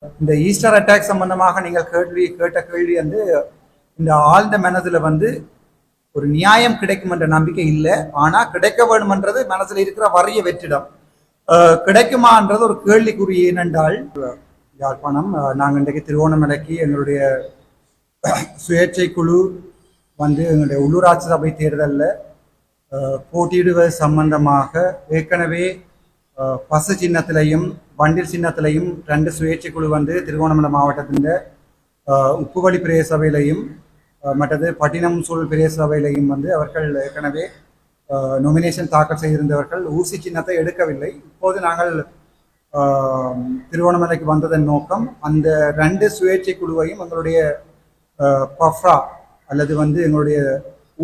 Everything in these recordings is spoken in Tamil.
இந்த ஈஸ்டர் அட்டாக் சம்பந்தமாக நீங்கள் கேட்ட கேள்வி வந்து இந்த ஆழ்ந்த மனதில் வந்து ஒரு நியாயம் கிடைக்கும் என்ற நம்பிக்கை இல்லை. ஆனால் கிடைக்க வேணுமென்றது மனசில் இருக்கிற வறிய வெற்றிடம். கிடைக்குமான்றது ஒரு கேள்விக்குறி. ஏனென்றால் யாழ்ப்பாணம் நாங்கள் இன்றைக்கு திருவோணமலைக்கு எங்களுடைய சுயேட்சை குழு வந்து எங்களுடைய உள்ளூராட்சி சபை தேர்தலில் போட்டியிடுவது சம்பந்தமாக ஏற்கனவே பசு சின்னத்திலையும் வண்டில் சின்னத்திலையும் 2 சுயேட்சை குழு வந்து திருவோணமலை மாவட்டத்தின் உப்புவழி பிரதேச சபையிலையும் மற்றது பட்டினம் சூழல் பிரதேச சபையிலையும் வந்து அவர்கள் ஏற்கனவே நொமினேஷன் தாக்கல் செய்திருந்தவர்கள் ஊசி சின்னத்தை எடுக்கவில்லை. இப்போது நாங்கள் திருவோணமலைக்கு வந்ததன் நோக்கம் அந்த 2 சுயேட்சை குழுவையும் எங்களுடைய பஃப்ரா அல்லது வந்து எங்களுடைய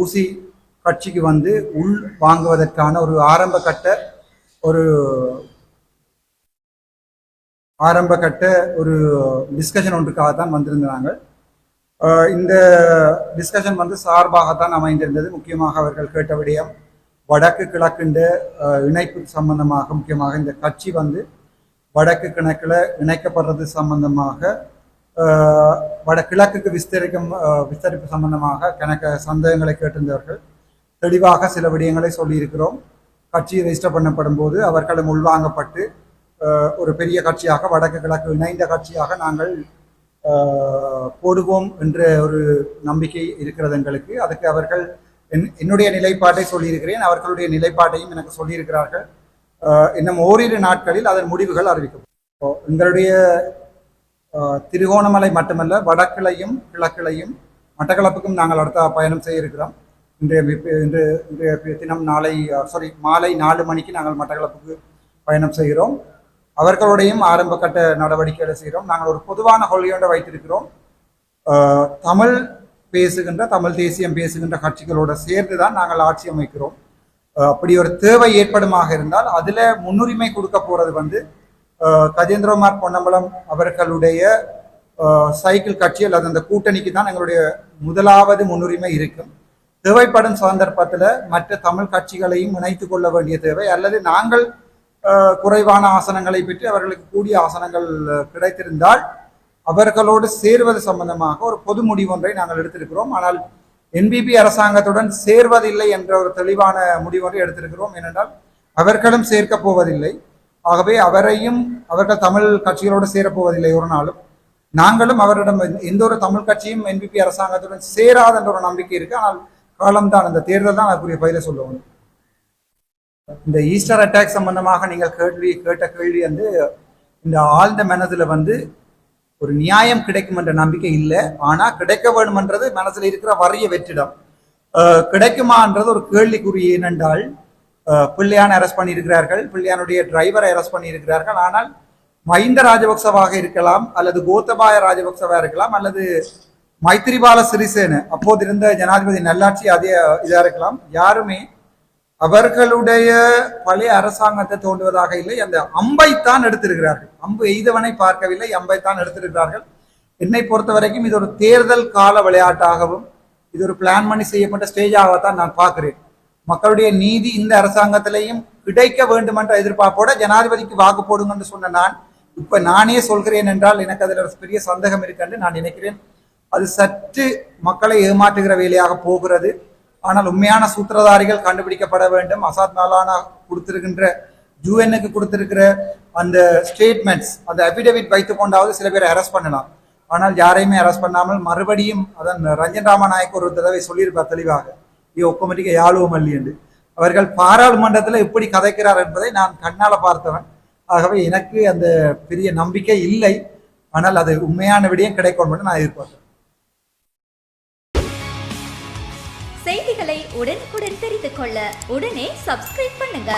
ஊசி கட்சிக்கு வந்து உள் வாங்குவதற்கான ஒரு ஆரம்ப கட்ட ஒரு டிஸ்கஷன் ஒன்றுக்காக தான் வந்திருந்தாங்க. இந்த டிஸ்கஷன் வந்து சார்பாகத்தான் அமைந்திருந்தது. முக்கியமாக அவர்கள் கேட்ட விடயம் வடக்கு கிழக்குண்ட இணைப்பு சம்பந்தமாக, முக்கியமாக இந்த கட்சி வந்து வடக்கு கிழக்கில் இணைக்கப்படுறது சம்பந்தமாக, கிழக்குக்கு விஸ்தரிப்பு சம்பந்தமாக கணக்க சந்தேகங்களை கேட்டிருந்தவர்கள் தெளிவாக சில விடயங்களை சொல்லியிருக்கிறோம். கட்சி ரெஜிஸ்டர் பண்ணப்படும் போது அவர்களும் உள்வாங்கப்பட்டு ஒரு பெரிய கட்சியாக வடக்கு கிழக்கு இணைந்த கட்சியாக நாங்கள் போடுவோம் என்ற ஒரு நம்பிக்கை இருக்கிறது எங்களுக்கு. அதுக்கு அவர்கள் என்னுடைய நிலைப்பாட்டை சொல்லியிருக்கிறேன், அவர்களுடைய நிலைப்பாட்டையும் எனக்கு சொல்லியிருக்கிறார்கள். இன்னும் ஓரிரு நாட்களில் அதன் முடிவுகள் அறிவிக்கப்படும். எங்களுடைய திருகோணமலை மட்டுமல்ல, வடக்கிலையும் கிழக்கிலையும் மட்டக்களப்புக்கும் நாங்கள் அடுத்த பயணம் செய்ய இருக்கிறோம். இன்றைய தினம் மாலை 4 மணிக்கு நாங்கள் மட்டக்களப்புக்கு பயணம் செய்கிறோம். அவர்களுடையும் ஆரம்ப கட்ட நடவடிக்கைகளை செய்கிறோம். நாங்கள் ஒரு பொதுவான கொள்கையோடு வைத்திருக்கிறோம். தமிழ் தேசியம் பேசுகின்ற கட்சிகளோடு சேர்ந்து தான் நாங்கள் ஆட்சி அமைக்கிறோம். அப்படி ஒரு தேவை ஏற்படுமாக இருந்தால் அதில் முன்னுரிமை கொடுக்க போகிறது வந்து கஜேந்திரகுமார் பொன்னம்பலம் அவர்களுடைய சைக்கிள் கட்சி அல்லது அந்த கூட்டணிக்கு தான் எங்களுடைய முதலாவது முன்னுரிமை இருக்கும். தேவைப்படும் சந்தர்ப்பத்தில் மற்ற தமிழ் கட்சிகளையும் இணைத்து கொள்ள வேண்டிய தேவை, அல்லது நாங்கள் குறைவான ஆசனங்களை பெற்று அவர்களுக்கு கூடிய ஆசனங்கள் கிடைத்திருந்தால் அவர்களோடு சேர்வது சம்பந்தமாக ஒரு பொது முடிவு ஒன்றை நாங்கள் எடுத்திருக்கிறோம். ஆனால் என்பிபி அரசாங்கத்துடன் சேர்வதில்லை என்ற ஒரு தெளிவான முடிவு ஒன்றை எடுத்திருக்கிறோம். ஏனென்றால் அவர்களும் சேர்க்க போவதில்லை. ஆகவே அவர்கள் தமிழ் கட்சிகளோடு சேரப்போவதில்லை ஒரு நாளும். நாங்களும் அவரிடம் எந்த ஒரு தமிழ் கட்சியும் என்பிபி அரசாங்கத்துடன் சேராத என்ற ஒரு நம்பிக்கை இருக்கு. ஆனால் காலம்தான், அந்த தேர்தல் தான் அதுக்குரிய பயில சொல்லுவோம். இந்த ஈஸ்டர் அட்டாக் சம்பந்தமாக நீங்கள் கேட்ட கேள்வி வந்து இந்த ஆழ்ந்த மனதில் வந்து ஒரு நியாயம் கிடைக்கும் என்ற நம்பிக்கை இல்லை. ஆனால் கிடைக்க வேணுமென்றது மனசில் இருக்கிற வறிய வெற்றிடம். கிடைக்குமான்றது ஒரு கேள்விக்குறி. ஏனென்றால் பிள்ளையான் அரெஸ்ட் பண்ணியிருக்கிறார்கள், பிள்ளையானுடைய டிரைவரை அரெஸ்ட் பண்ணியிருக்கிறார்கள். ஆனால் மஹிந்த ராஜபக்சவாக இருக்கலாம், அல்லது கோத்தபாய ராஜபக்சவாக இருக்கலாம், அல்லது மைத்திரிபால சிறிசேன அப்போது இருந்த ஜனாதிபதி நல்லாட்சி அதே இதாக இருக்கலாம். யாருமே அவர்களுடைய பழைய அரசாங்கத்தை தோன்றுவதாக இல்லை. அந்த அம்பைத்தான் எடுத்திருக்கிறார்கள். அம்பு எய்தவனை பார்க்கவில்லை, அம்பைத்தான் எடுத்திருக்கிறார்கள். என்னை பொறுத்த வரைக்கும் இது ஒரு தேர்தல் கால விளையாட்டாகவும் இது ஒரு பிளான் பண்ணி செய்யப்பட்ட ஸ்டேஜாகத்தான் நான் பார்க்கிறேன். மக்களுடைய நீதி இந்த அரசாங்கத்திலையும் கிடைக்க வேண்டும் என்ற எதிர்பார்ப்போட ஜனாதிபதிக்கு வாக்கு போடுங்க என்று சொன்ன நான் இப்ப நானே சொல்கிறேன் என்றால் எனக்கு அதில் ஒரு பெரிய சந்தேகம் இருக்கு நான் நினைக்கிறேன். அது சற்று மக்களை ஏமாற்றுகிற வேலையாக போகிறது. ஆனால் உண்மையான சூத்திரதாரிகள் கண்டுபிடிக்கப்பட வேண்டும். அசாத் நாலானா கொடுத்திருக்கின்ற யூஎன்னுக்கு கொடுத்திருக்கிற அந்த ஸ்டேட்மெண்ட்ஸ், அந்த அபிடவிட் வைத்துக் கொண்டாவது சில பேரை அரெஸ்ட் பண்ணலாம். ஆனால் யாரையுமே அரெஸ்ட் பண்ணாமல் மறுபடியும் அதன் ரஞ்சன் ராமநாயக் ஒரு தடவை சொல்லியிருப்பார் தெளிவாக, ஒக்கமட்டிக்க யாழுவோம் அல்லி என்று. அவர்கள் பாராளுமன்றத்தில் எப்படி கதைக்கிறார் என்பதை நான் கண்ணால பார்த்தவன். ஆகவே எனக்கு அந்த பெரிய நம்பிக்கை இல்லை. ஆனால் அது உண்மையான விடயம் கிடைக்கும் என்று நான் எதிர்பார்த்தேன். செய்திகளை உடனுக்குடன் தெரிந்து கொள்ள உடனே சப்ஸ்கிரைப் பண்ணுங்க.